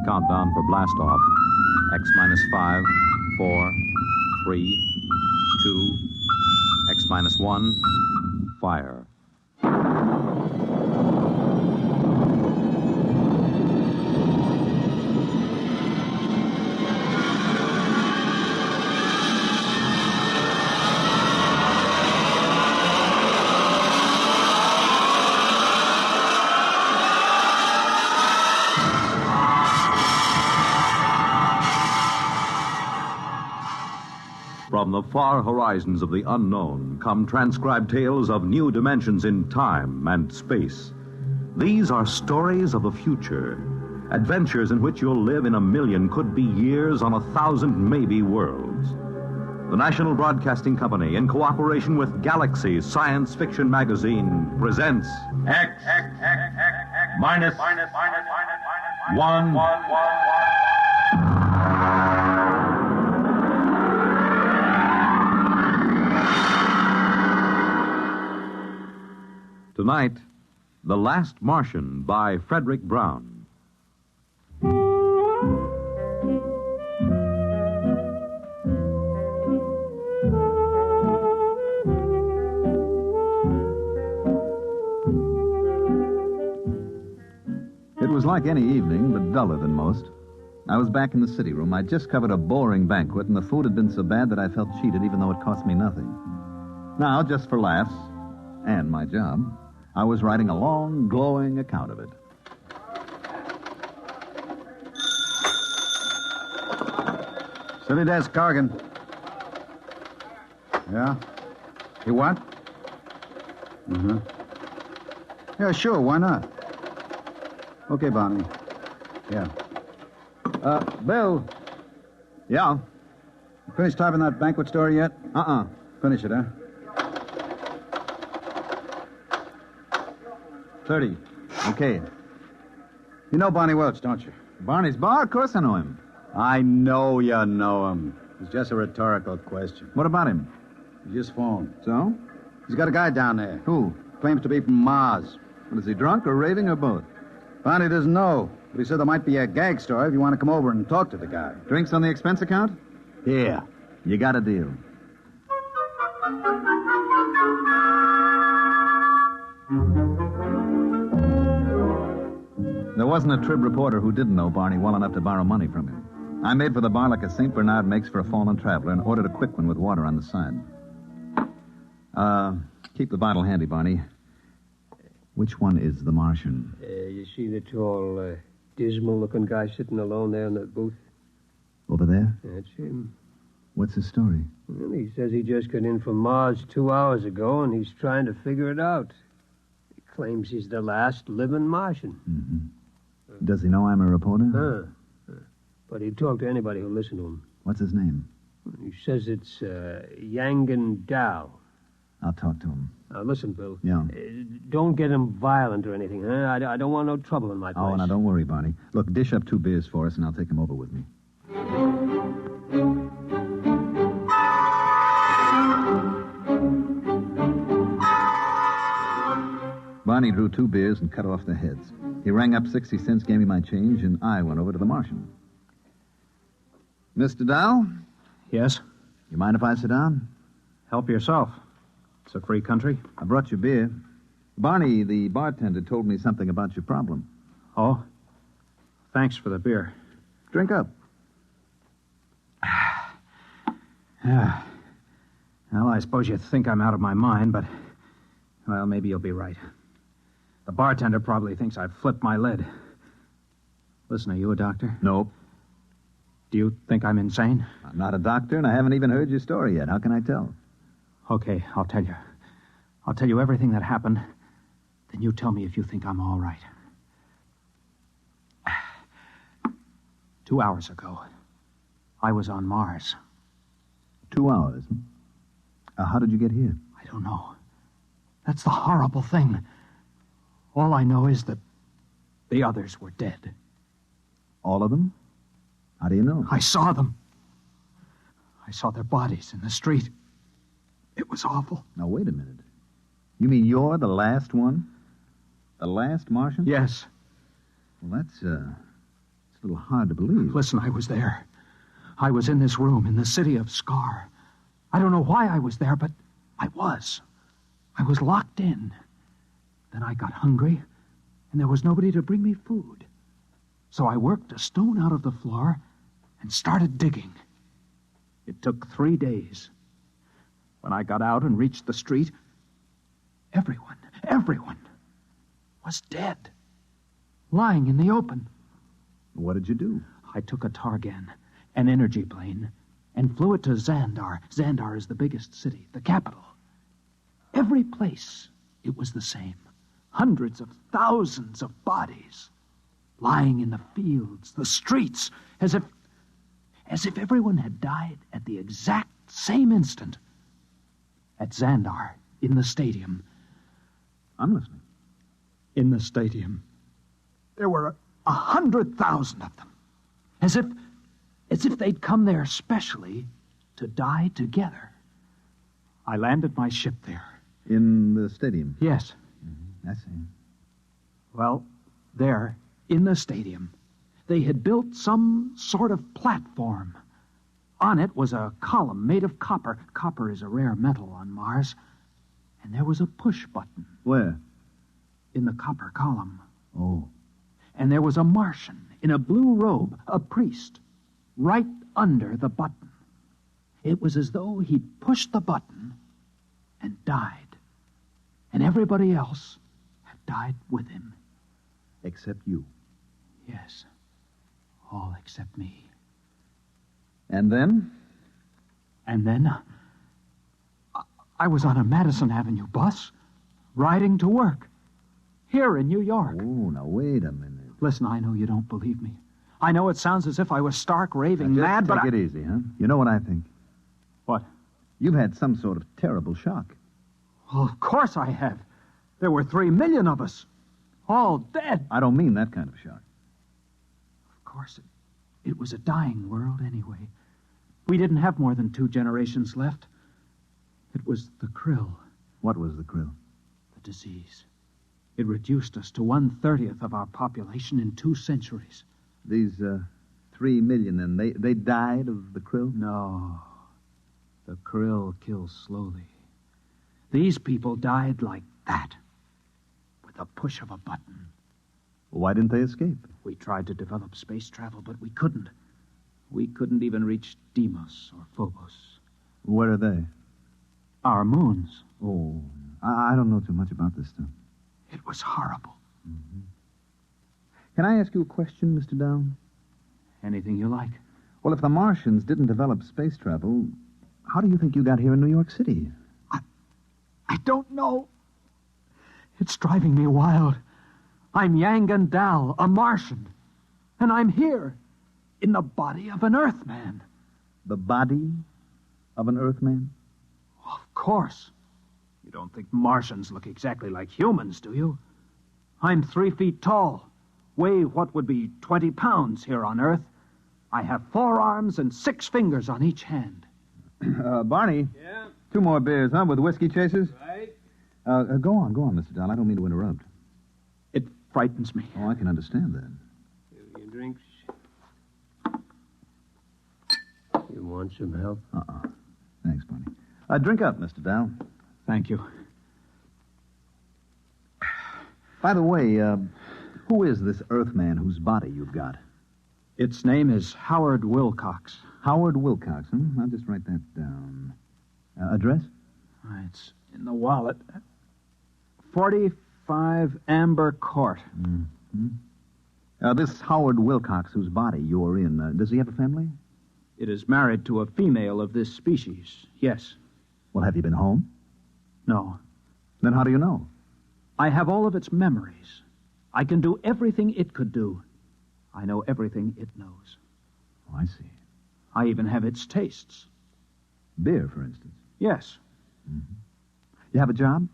Countdown for blast off. X minus 5, 4, 3, 2, X minus 1, fire. From the far horizons of the unknown come transcribed tales of new dimensions in time and space. These are stories of the future, adventures in which you'll live in a million, could be years, on 1,000 maybe worlds. The National Broadcasting Company, in cooperation with Galaxy Science Fiction Magazine, presents X minus 1. Tonight, The Last Martian by Frederick Brown. It was like any evening, but duller than most. I was back in the city room. I'd just covered a boring banquet, and the food had been so bad that I felt cheated, even though it cost me nothing. Now, just for laughs, and my job, I was writing a long, glowing account of it. City desk, Corrigan. Yeah? You what? Mm-hmm. Yeah, sure, why not? Okay, Bonnie. Yeah. Bill. Yeah? You finished typing that banquet story yet? Finish it, huh? 30. Okay. You know Barney Welch, don't you? Barney's bar? Of course I know him. I know you know him. It's just a rhetorical question. What about him? He just phoned. So? He's got a guy down there. Who? Claims to be from Mars. What, is he drunk or raving or both? Barney doesn't know, but he said there might be a gag story if you want to come over and talk to the guy. Drinks on the expense account? Here. You got a deal. There wasn't a Trib reporter who didn't know Barney well enough to borrow money from him. I made for the bar like a St. Bernard makes for a fallen traveler and ordered a quick one with water on the side. Keep the bottle handy, Barney. Which one is the Martian? You see the tall, dismal-looking guy sitting alone there in the booth? Over there? That's him. What's his story? Well, he says he just got in from Mars 2 hours ago, and he's trying to figure it out. He claims he's the last living Martian. Mm-hmm. Does he know I'm a reporter? But he'd talk to anybody who'll listen to him. What's his name? He says it's Yangan Dao. I'll talk to him. Now, listen, Bill. Yeah. Don't get him violent or anything, huh? I don't want no trouble in my place. Oh, now don't worry, Barney. Look, dish up 2 beers for us, and I'll take him over with me. Barney drew 2 beers and cut off the heads. He rang up 60 cents, gave me my change, and I went over to the Martian. Mr. Dow? Yes? You mind if I sit down? Help yourself. It's a free country. I brought you beer. Barney, the bartender, told me something about your problem. Oh? Thanks for the beer. Drink up. Well, I suppose you think I'm out of my mind, but, well, maybe you'll be right. The bartender probably thinks I've flipped my lid. Listen, are you a doctor? Nope. Do you think I'm insane? I'm not a doctor, and I haven't even heard your story yet. How can I tell? Okay, I'll tell you. I'll tell you everything that happened. Then you tell me if you think I'm all right. 2 hours ago, I was on Mars. 2 hours? How did you get here? I don't know. That's the horrible thing. All I know is that the others were dead. All of them? How do you know? I saw them. I saw their bodies in the street. It was awful. Now, wait a minute. You mean you're the last one? The Last Martian? Yes. Well, it's a little hard to believe. Listen, I was there. I was in this room in the city of Scar. I don't know why I was there, but I was. I was locked in. Then I got hungry, and there was nobody to bring me food. So I worked a stone out of the floor and started digging. It took 3 days. When I got out and reached the street, everyone was dead, lying in the open. What did you do? I took a Targan, an energy plane, and flew it to Xandar. Xandar is the biggest city, the capital. Every place, it was the same. Hundreds of thousands of bodies lying in the fields, the streets, as if everyone had died at the exact same instant. At Xandar, in the stadium. I'm listening. In the stadium, there were 100,000 of them. As if they'd come there specially to die together. I landed my ship there. In the stadium? Yes. I see. Well, there, in the stadium, they had built some sort of platform. On it was a column made of copper. Copper is a rare metal on Mars. And there was a push button. Where? In the copper column. Oh. And there was a Martian in a blue robe, a priest, right under the button. It was as though he'd pushed the button and died. And everybody else had died with him. Except you. Yes. All except me. And then? And then, I was on a Madison Avenue bus, riding to work, here in New York. Oh, now wait a minute. Listen, I know you don't believe me. I know it sounds as if I was stark raving mad, but take it easy, huh? You know what I think? What? You've had some sort of terrible shock. Well, of course I have. There were 3 million of us, all dead. I don't mean that kind of shock. Of course, it was a dying world anyway. We didn't have more than 2 generations left. It was the krill. What was the krill? The disease. It reduced us to 1/30th of our population in 2 centuries. These 3 million, then, they died of the krill? No. The krill kills slowly. These people died like that, with the push of a button. Why didn't they escape? We tried to develop space travel, but we couldn't. We couldn't even reach Deimos or Phobos. Where are they? Our moons. Oh, I don't know too much about this stuff. It was horrible. Mm-hmm. Can I ask you a question, Mr. Down? Anything you like. Well, if the Martians didn't develop space travel, how do you think you got here in New York City? I don't know. It's driving me wild. I'm Yangan Dal, a Martian. And I'm here, in the body of an Earthman. The body of an Earthman? Of course. You don't think Martians look exactly like humans, do you? I'm 3 feet tall, weigh what would be 20 pounds here on Earth. I have 4 arms and 6 fingers on each hand. Barney? Yeah? 2 more beers, huh, with whiskey chasers? Right? Go on, Mr. Dahl. I don't mean to interrupt. It frightens me. Oh, I can understand that. Your drinks. You want some help? Thanks, Barney. Drink up, Mr. Dahl. Thank you. By the way, who is this Earthman whose body you've got? Its name is Howard Wilcox. Howard Wilcox, huh? I'll just write that down. Address? It's in the wallet. 45 Amber Court. Mm-hmm. This Howard Wilcox whose body you're in, does he have a family? It is married to a female of this species, yes. Well, have you been home? No. Then how do you know? I have all of its memories. I can do everything it could do. I know everything it knows. Oh, I see. I even have its tastes. Beer, for instance? Yes. Mm-hmm. You have a job?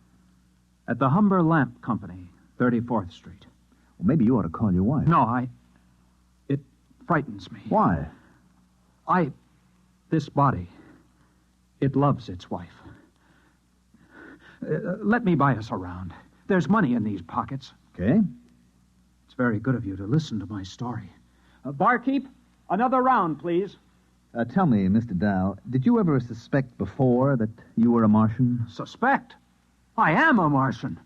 At the Humber Lamp Company, 34th Street. Well, maybe you ought to call your wife. No, it frightens me. Why? This body, it loves its wife. Let me buy us around. There's money in these pockets. Okay. It's very good of you to listen to my story. Barkeep, another round, please. Tell me, Mr. Dow, did you ever suspect before that you were a Martian? Suspect? I am a Martian.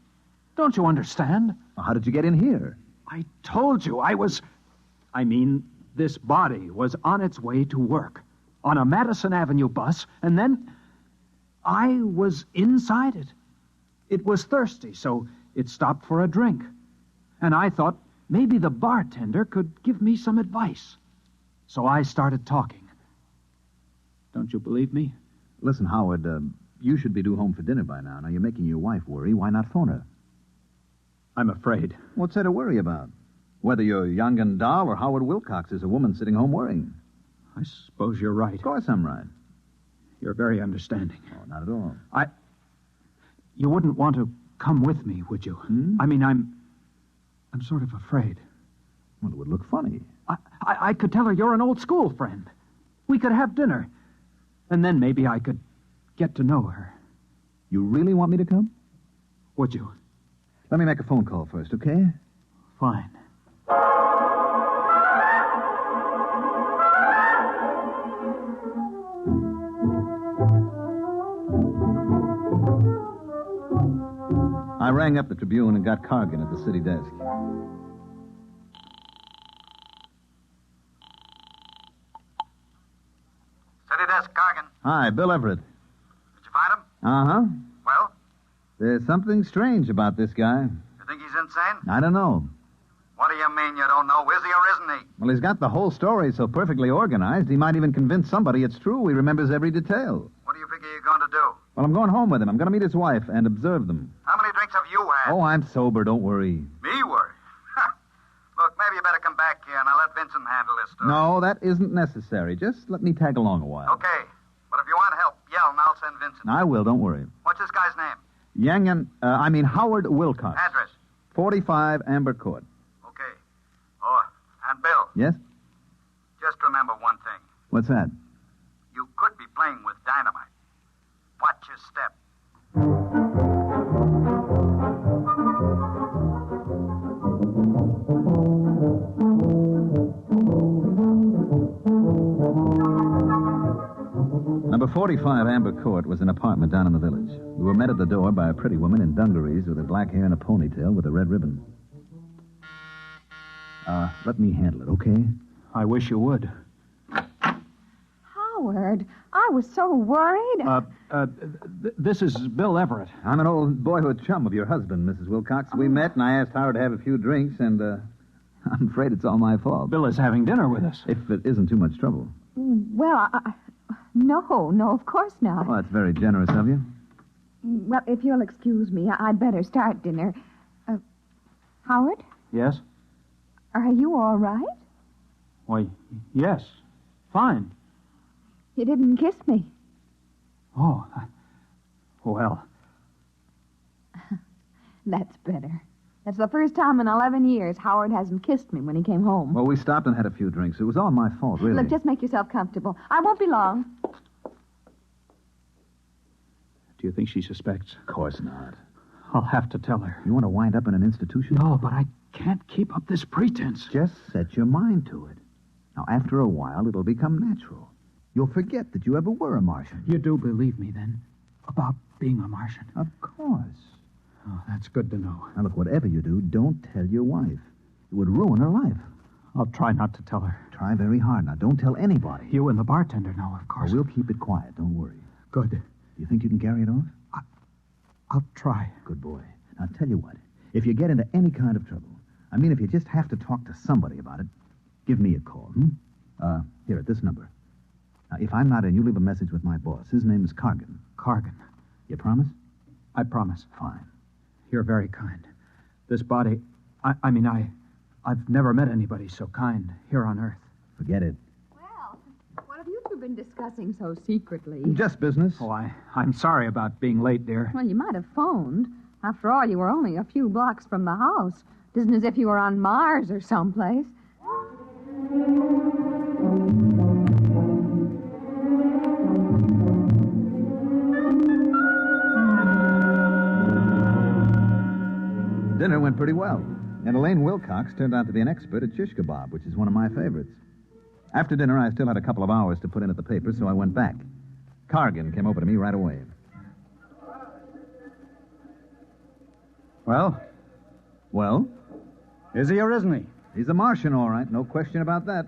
Don't you understand? Well, how did you get in here? I told you this body was on its way to work on a Madison Avenue bus, and then I was inside it. It was thirsty, so it stopped for a drink. And I thought maybe the bartender could give me some advice. So I started talking. Don't you believe me? Listen, Howard, you should be due home for dinner by now. Now, you're making your wife worry. Why not phone her? I'm afraid. What's there to worry about? Whether you're young and Dahl or Howard Wilcox is a woman sitting home worrying. I suppose you're right. Of course I'm right. You're very understanding. Oh, not at all. You wouldn't want to come with me, would you? I'm sort of afraid. Well, it would look funny. I could tell her you're an old school friend. We could have dinner. And then maybe I could get to know her. You really want me to come? Would you? Let me make a phone call first, okay? Fine. I rang up the Tribune and got Cargan at the city desk. City desk, Cargan. Hi, Bill Everett. Did you find him? Uh-huh. Well, There's something strange about this guy. you think he's insane? I don't know. What do you mean you don't know? Is he or isn't he? Well, he's got the whole story so perfectly organized, he might even convince somebody it's true. He remembers every detail. What do you figure you're going to do? Well, I'm going home with him. I'm going to meet his wife and observe them. How many drinks have you had? Oh, I'm sober. Don't worry. Me worry. Look, maybe you better come back here and I'll let Vincent handle this stuff. No, that isn't necessary. Just let me tag along a while. Okay. But if you want help, yell and I'll send Vincent. I will. Don't worry. What's this guy's name? Howard Wilcox. Address. 45 Amber Court. Okay. Oh, and Bill, Yes? just remember one thing. What's that? You could be playing with dynamite. Watch your step. Number 45 Amber Court was an apartment down in the village. We were met at the door by a pretty woman in dungarees with her black hair and a ponytail with a red ribbon. Let me handle it, okay? I wish you would. Howard, I was so worried. This is Bill Everett. I'm an old boyhood chum of your husband, Mrs. Wilcox. We met, and I asked Howard to have a few drinks, and I'm afraid it's all my fault. Bill is having dinner with us. If it isn't too much trouble. Well, no, of course not. Well, that's very generous of you. Well, if you'll excuse me, I'd better start dinner. Howard, Yes? are you all right? Why, yes. Fine. You didn't kiss me. Oh, well, That's better. That's the first time in 11 years Howard hasn't kissed me when he came home. Well, we stopped and had a few drinks. It was all my fault, really. Look, just make yourself comfortable. I won't be long. do you think she suspects? Of course not. I'll have to tell her. You want to wind up in an institution? No, but I can't keep up this pretense. Just set your mind to it. Now, after a while, it'll become natural. You'll forget that you ever were a Martian. You do believe me, then, about being a Martian? Of course. Oh, that's good to know. Now, look, whatever you do, don't tell your wife. It would ruin her life. I'll try not to tell her. Try very hard. Now, don't tell anybody. You and the bartender know, of course. We'll keep it quiet. Don't worry. Good. Do you think you can carry it off? I'll try. Good boy. Now, I'll tell you what. If you get into any kind of trouble, I mean, if you just have to talk to somebody about it, give me a call, Here, at this number. Now, if I'm not in, you leave a message with my boss. His name is Cargan. Cargan. You promise? I promise. Fine. You're very kind. This body... I've never met anybody so kind here on Earth. Forget it. Well, what have you two been discussing so secretly? Just business. Oh, I'm sorry about being late, dear. Well, you might have phoned. After all, you were only a few blocks from the house. It isn't as if you were on Mars or someplace. Dinner went pretty well. And Elaine Wilcox turned out to be an expert at shish kebab, which is one of my favorites. After dinner, I still had a couple of hours to put in at the paper, so I went back. Cargan came over to me right away. Well? Well? Is he or isn't he? He's a Martian, all right. No question about that.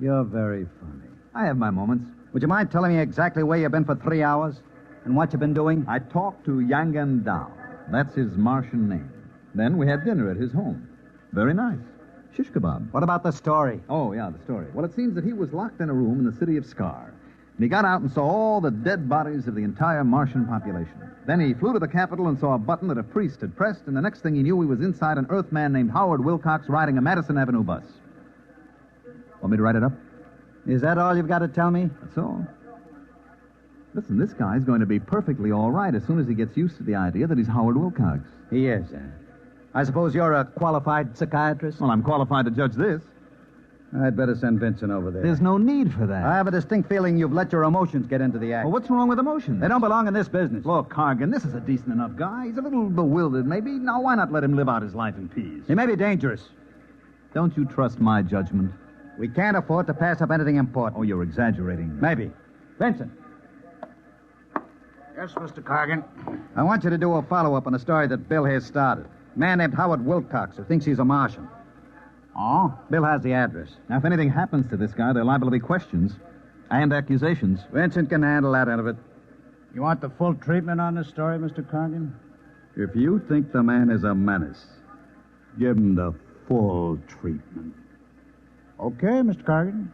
You're very funny. I have my moments. Would you mind telling me exactly where you've been for 3 hours? And what you've been doing? I talked to Yangan Dao. That's his Martian name. Then we had dinner at his home. Very nice. Shish kebab. What about the story? Oh, yeah, the story. Well, it seems that he was locked in a room in the city of Scar. And he got out and saw all the dead bodies of the entire Martian population. Then he flew to the Capitol and saw a button that a priest had pressed, and the next thing he knew, he was inside an Earthman named Howard Wilcox riding a Madison Avenue bus. Want me to write it up? Is that all you've got to tell me? That's all. Listen, this guy's going to be perfectly all right as soon as he gets used to the idea that he's Howard Wilcox. He is, I suppose you're a qualified psychiatrist? Well, I'm qualified to judge this. I'd better send Vincent over there. There's no need for that. I have a distinct feeling you've let your emotions get into the act. Well, what's wrong with emotions? They don't belong in this business. Look, Cargan, this is a decent enough guy. He's a little bewildered, maybe. Now, why not let him live out his life in peace? He may be dangerous. Don't you trust my judgment? We can't afford to pass up anything important. Oh, you're exaggerating. Maybe. Vincent. Yes, Mr. Cargan. I want you to do a follow-up on a story that Bill here started. A man named Howard Wilcox who thinks he's a Martian. Oh? Bill has the address. Now, if anything happens to this guy, there are liable to be questions and accusations. Vincent can handle that end of it. You want the full treatment on this story, Mr. Cargan? If you think the man is a menace, give him the full treatment. Okay, Mr. Cargan.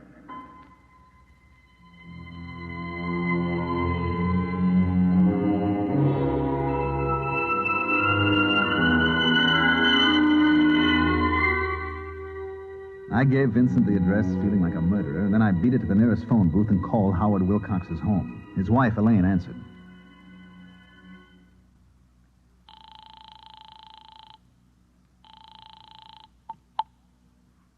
I gave Vincent the address, feeling like a murderer, and then I beat it to the nearest phone booth and called Howard Wilcox's home. His wife, Elaine, answered.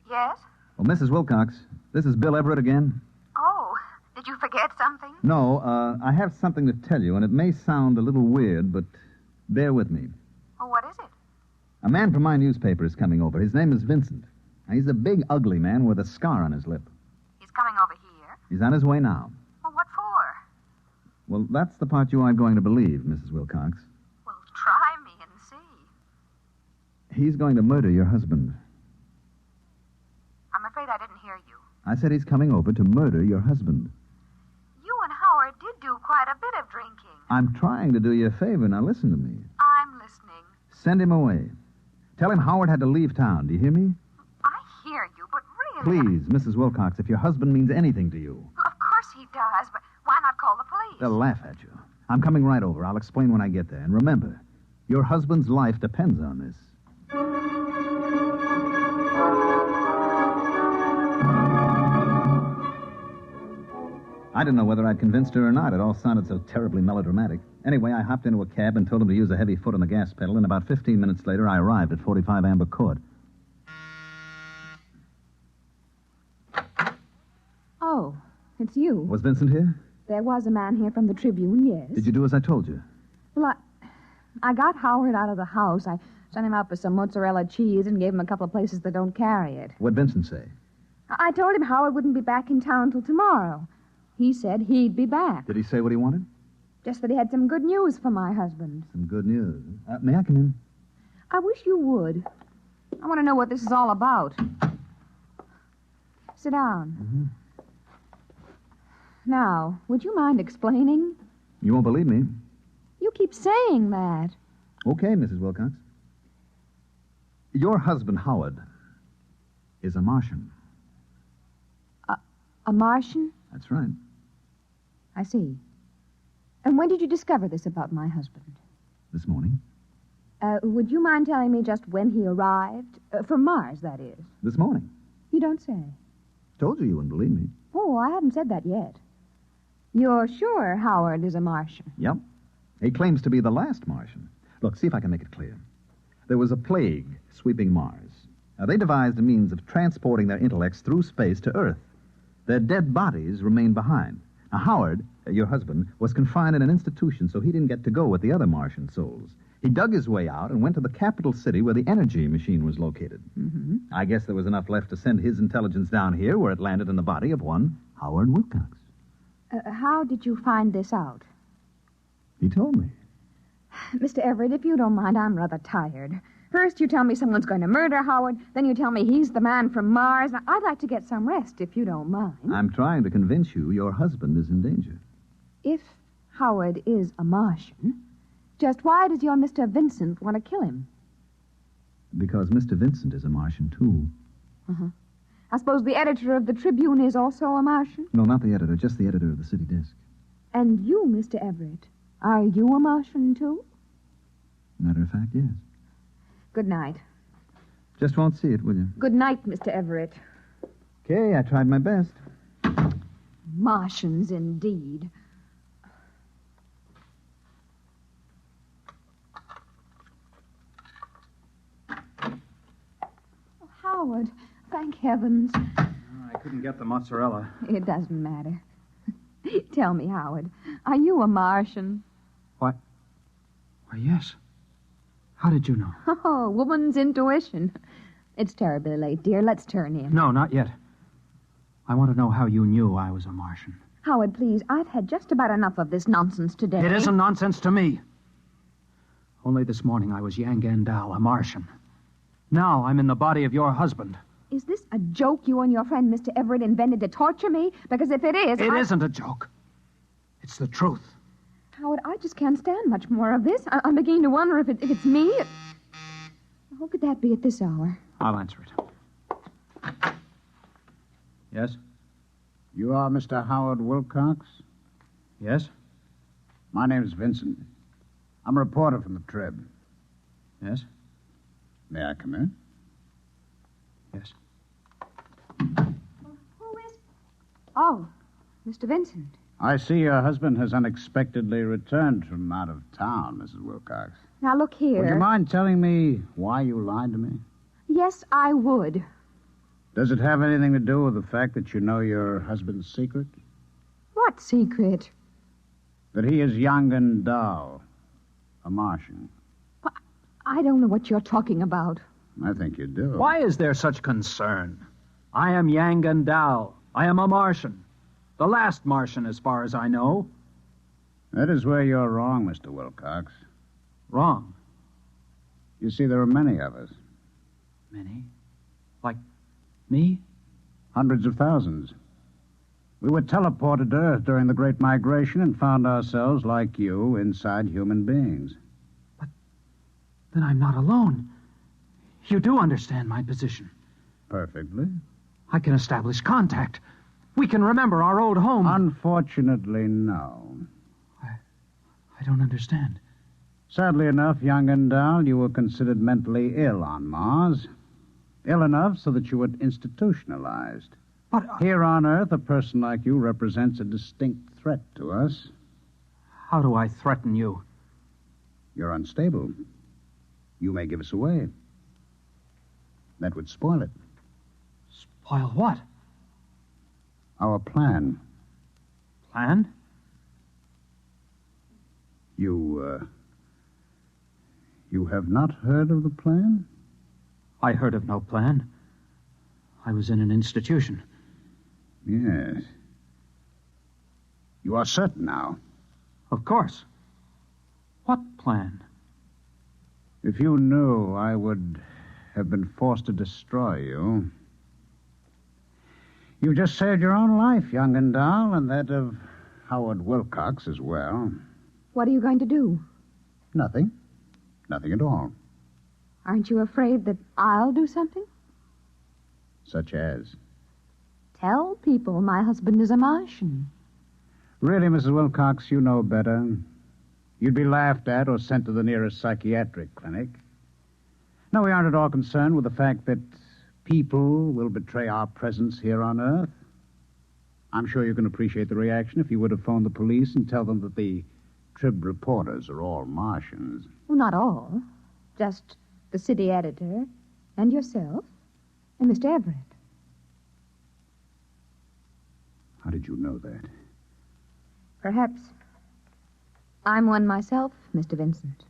Yes? Well, Mrs. Wilcox, this is Bill Everett again. Oh, did you forget something? No, I have something to tell you, and it may sound a little weird, but bear with me. Oh, what is it? A man from my newspaper is coming over. His name is Vincent. Now, he's a big, ugly man with a scar on his lip. He's coming over here? He's on his way now. Well, what for? Well, that's the part you aren't going to believe, Mrs. Wilcox. Well, try me and see. He's going to murder your husband. I'm afraid I didn't hear you. I said he's coming over to murder your husband. You and Howard did do quite a bit of drinking. I'm trying to do you a favor. Now, listen to me. I'm listening. Send him away. Tell him Howard had to leave town. Do you hear me? I hear you, but really... Please, Mrs. Wilcox, if your husband means anything to you. Well, of course he does, but why not call the police? They'll laugh at you. I'm coming right over. I'll explain when I get there. And remember, your husband's life depends on this. I didn't know whether I'd convinced her or not. It all sounded so terribly melodramatic. Anyway, I hopped into a cab and told him to use a heavy foot on the gas pedal, and about 15 minutes later, I arrived at 45 Amber Court. Oh, it's you. Was Vincent here? There was a man here from the Tribune, yes. Did you do as I told you? Well, I got Howard out of the house. I sent him out for some mozzarella cheese and gave him a couple of places that don't carry it. What'd Vincent say? I told him Howard wouldn't be back in town till tomorrow. He said he'd be back. Did he say what he wanted? Just that he had some good news for my husband. Some good news. May I come in? I wish you would. I want to know what this is all about. Sit down. Mm-hmm. Now, would you mind explaining? You won't believe me. You keep saying that. Okay, Mrs. Wilcox. Your husband, Howard, is a Martian. A Martian? That's right. I see. And when did you discover this about my husband? This morning. Would you mind telling me just when he arrived? From Mars, that is. This morning. You don't say. Told you wouldn't believe me. Oh, I haven't said that yet. You're sure Howard is a Martian? Yep. He claims to be the last Martian. Look, see if I can make it clear. There was a plague sweeping Mars. Now, they devised a means of transporting their intellects through space to Earth. Their dead bodies remained behind. Now, Howard, your husband, was confined in an institution, so he didn't get to go with the other Martian souls. He dug his way out and went to the capital city where the energy machine was located. Mm-hmm. I guess there was enough left to send his intelligence down here where it landed in the body of one Howard Wilcox. How did you find this out? He told me. Mr. Everett, if you don't mind, I'm rather tired. First you tell me someone's going to murder Howard, then you tell me he's the man from Mars. Now, I'd like to get some rest, if you don't mind. I'm trying to convince you your husband is in danger. If Howard is a Martian, just why does your Mr. Vincent want to kill him? Because Mr. Vincent is a Martian, too. Uh-huh. I suppose the editor of the Tribune is also a Martian? No, not the editor, just the editor of the City Disk. And you, Mr. Everett, are you a Martian, too? Matter of fact, yes. Good night. Just won't see it, will you? Good night, Mr. Everett. Okay, I tried my best. Martians, indeed. Oh, Howard, thank heavens. I couldn't get the mozzarella. It doesn't matter. Tell me, Howard, are you a Martian? What? Why, yes. How did you know? Oh, woman's intuition. It's terribly late, dear. Let's turn in. No, not yet. I want to know how you knew I was a Martian. Howard, please, I've had just about enough of this nonsense today. It isn't nonsense to me. Only this morning I was Yang Gandal, a Martian. Now I'm in the body of your husband. Is this a joke you and your friend Mr. Everett invented to torture me? Because if it is, It isn't a joke. It's the truth. Howard, I just can't stand much more of this. I'm beginning to wonder if it's me. Who could that be at this hour? I'll answer it. Yes? You are Mr. Howard Wilcox? Yes? My name's Vincent. I'm a reporter from the Trib. Yes? May I come in? Yes. Who is... Oh, Mr. Vincent. I see your husband has unexpectedly returned from out of town, Mrs. Wilcox. Now, look here. Would you mind telling me why you lied to me? Yes, I would. Does it have anything to do with the fact that you know your husband's secret? What secret? That he is young and dull, a Martian. I don't know what you're talking about. I think you do. Why is there such concern? I am Yang Gandal. I am a Martian. The last Martian, as far as I know. That is where you're wrong, Mr. Wilcox. Wrong. You see, there are many of us. Many? Like me? Hundreds of thousands. We were teleported to Earth during the Great Migration and found ourselves, like you, inside human beings. But then I'm not alone. You do understand my position. Perfectly. I can establish contact. We can remember our old home. Unfortunately, no. I don't understand. Sadly enough, young and dull, you were considered mentally ill on Mars. Ill enough so that you were institutionalized. But here on Earth, a person like you represents a distinct threat to us. how do I threaten you? You're unstable. You may give us away. That would spoil it. Spoil what? Our plan. Plan? You have not heard of the plan? I heard of no plan. I was in an institution. Yes. You are certain now? Of course. What plan? If you knew, I would have been forced to destroy you. You just saved your own life, young and dull, and that of Howard Wilcox as well. What are you going to do? Nothing. Nothing at all. Aren't you afraid that I'll do something? Such as? Tell people my husband is a Martian. Really, Mrs. Wilcox, you know better. You'd be laughed at or sent to the nearest psychiatric clinic. No, we aren't at all concerned with the fact that people will betray our presence here on Earth. I'm sure you can appreciate the reaction if you were to phone the police and tell them that the Trib reporters are all Martians. Well, not all. Just the city editor and yourself and Mr. Everett. How did you know that? Perhaps I'm one myself, Mr. Vincent.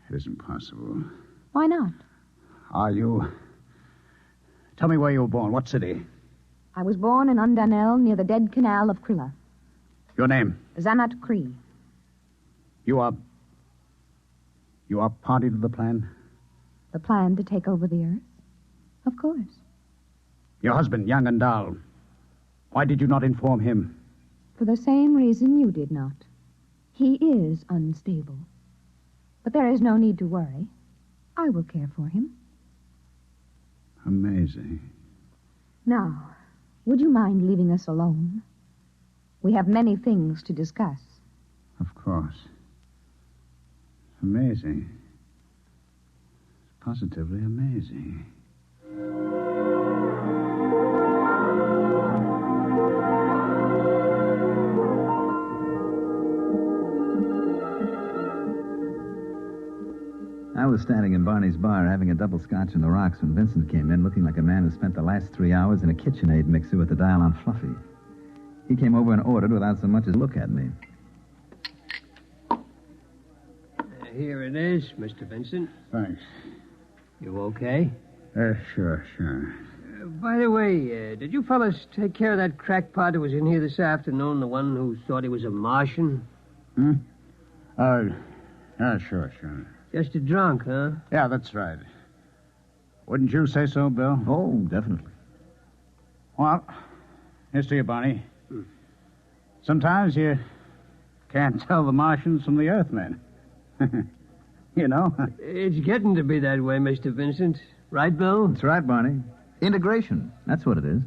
It isn't possible. Why not? Are you... Tell me where you were born. What city? I was born in Undernell near the dead canal of Krilla. Your name? Zanat Cree. You are party to the plan? The plan to take over the earth? Of course. Your husband, young and dull. Why did you not inform him? For the same reason you did not. He is unstable. But there is no need to worry. I will care for him. Amazing. Now, would you mind leaving us alone? We have many things to discuss. Of course. Amazing. It's positively amazing. I was standing in Barney's bar having a double scotch on the rocks when Vincent came in looking like a man who spent the last 3 hours in a KitchenAid mixer with the dial on Fluffy. He came over and ordered without so much as look at me. Here it is, Mr. Vincent. Thanks. You okay? Sure. By the way, did you fellas take care of that crackpot who was in here this afternoon, the one who thought he was a Martian? Sure. Just a drunk, huh? Yeah, that's right. Wouldn't you say so, Bill? Oh, definitely. Well, here's to you, Barney. Sometimes you can't tell the Martians from the Earthmen. You know? It's getting to be that way, Mr. Vincent. Right, Bill? That's right, Barney. Integration. That's what it is.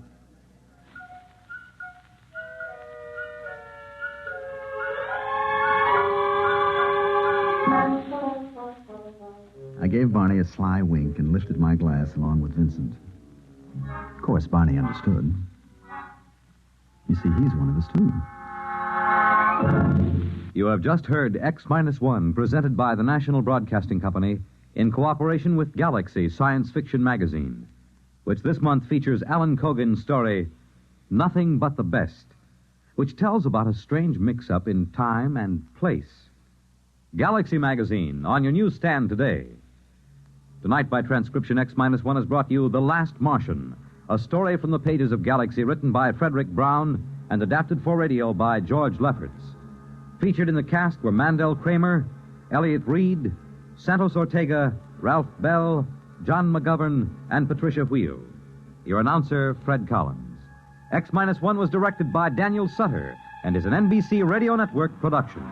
I gave Barney a sly wink and lifted my glass along with Vincent. Of course, Barney understood. You see, he's one of us, too. You have just heard X-1, presented by the National Broadcasting Company in cooperation with Galaxy Science Fiction Magazine, which this month features Alan Cogan's story, Nothing But the Best, which tells about a strange mix-up in time and place. Galaxy Magazine, on your newsstand today. Tonight, by transcription, X-1 has brought you The Last Martian, a story from the pages of Galaxy written by Frederick Brown and adapted for radio by George Lefferts. Featured in the cast were Mandel Kramer, Elliot Reed, Santos Ortega, Ralph Bell, John McGovern, and Patricia Wheel. Your announcer, Fred Collins. X-1 was directed by Daniel Sutter and is an NBC Radio Network production.